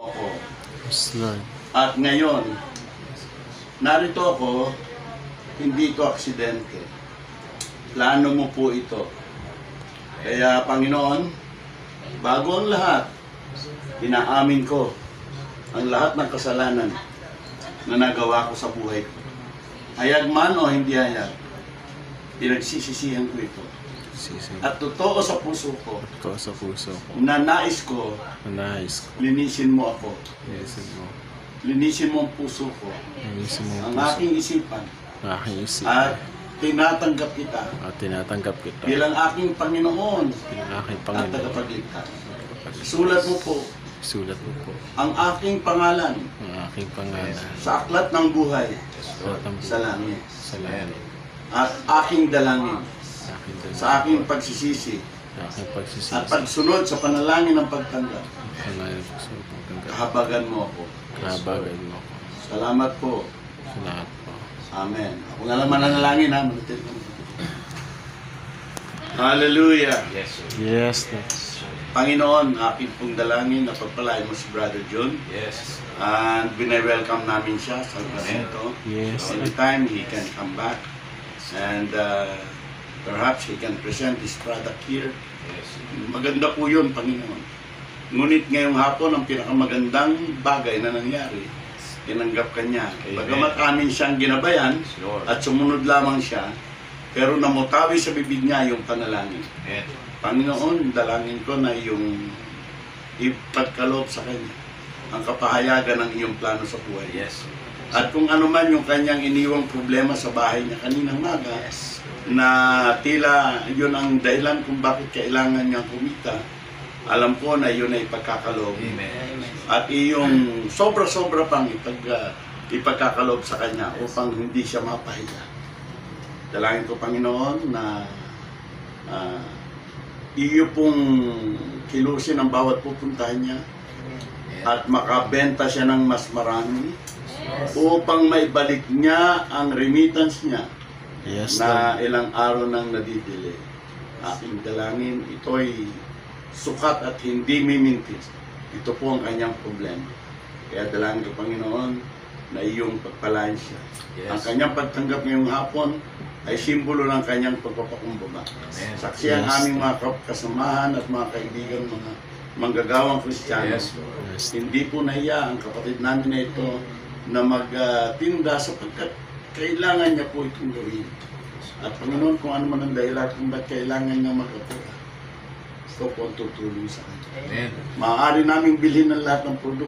Ako. Yes, Lord. At ngayon, narito ako, hindi ito aksidente. Plano mo po ito. Kaya Panginoon, bago ang lahat, inaamin ko ang lahat ng kasalanan na nagawa ko sa buhay ko. Hayag man o hindi hayag, pinagsisisihan ko ito. Sisi. At totoo sa puso ko, Ito sa puso ko. na nais ko, Nais ko. linisin mo ako. Linisin mo. Linisin mo ang puso ko, Linisin mo ang ang puso. aking isipan, Ang aking isip. at tinatanggap kita At tinatanggap kita. bilang aking Panginoon Bilang aking at Panginoon. tagapagligtas. Sulat mo po Sulat mo po. ang aking pangalan Ang aking pangalan. sa aklat ng buhay At ang sa langit sa langit. at aking dalangin Sa aking dalangin. sa aking pagsisisi Sa aking pagsisisi. at pagsunod sa panalangin ng pagtanggap. Pangalan po sa pagtanggap. Kahabagan mo ako. Kahabagan mo ako. Salamat po. Sa lahat po. Amen. Ako na lang mananalangin ha. Hallelujah. Yes, Lord. Panginoon, aking pong dalangin na pagpalain mo si Brother John. Yes. And binay-welcome namin siya sa lugar nito. Yes. Anytime he can come back and perhaps he can present his product here. Yes. Maganda po yun, Panginoon. Ngunit ngayong hapon, ang pinakamagandang bagay na nangyari, tinanggap ka niya. Amen. Bagamat amin siyang ginabayan Lord. at sumunod lamang siya, pero namutawi sa bibig niya yung panalangin. Amen. Panginoon, dalangin ko na yung ipagkaloob sa kanya ang kapahayagan ng iyong plano sa buhay. Yes. At kung ano man yung kanyang iniwang problema sa bahay niya kaninang maga, Yes. na tila yun ang dahilan kung bakit kailangan niyang kumita, alam ko na yun ay ipagkakaloob. Amen. At iyong sobra-sobra pang ipagkakaloob sa kanya upang hindi siya mapahiya. Dalangin ko, Panginoon, na iyo pong kilusin ang bawat pupuntahan niya at makabenta siya ng mas marami upang may balik niya ang remittance niya Yes, Lord. na ilang araw nang nadidili. Aking dalangin, ito'y sukat at hindi mimintis. Ito po ang kanyang problema. Kaya dalangin ko, Panginoon, na iyong pagpalain siya. Yes. Ang kanyang pagtanggap ngayong hapon ay simbolo ng kanyang pagpapakumbaba. Amen. Saksi ang Yes. aming mga kasamahan at mga kaibigan, mga manggagawang Kristiyano. Yes, Lord. Yes. Hindi po nahiya ang kapatid namin na ito na magtinda sapagkat kailangan niya po itong gawin. At Panginoon, kung ano man ang dahilan kung ba't kailangan niya magkapura, ito po ang tutulong sa kanya. Amen. Maaari naming bilhin ang lahat ng produkto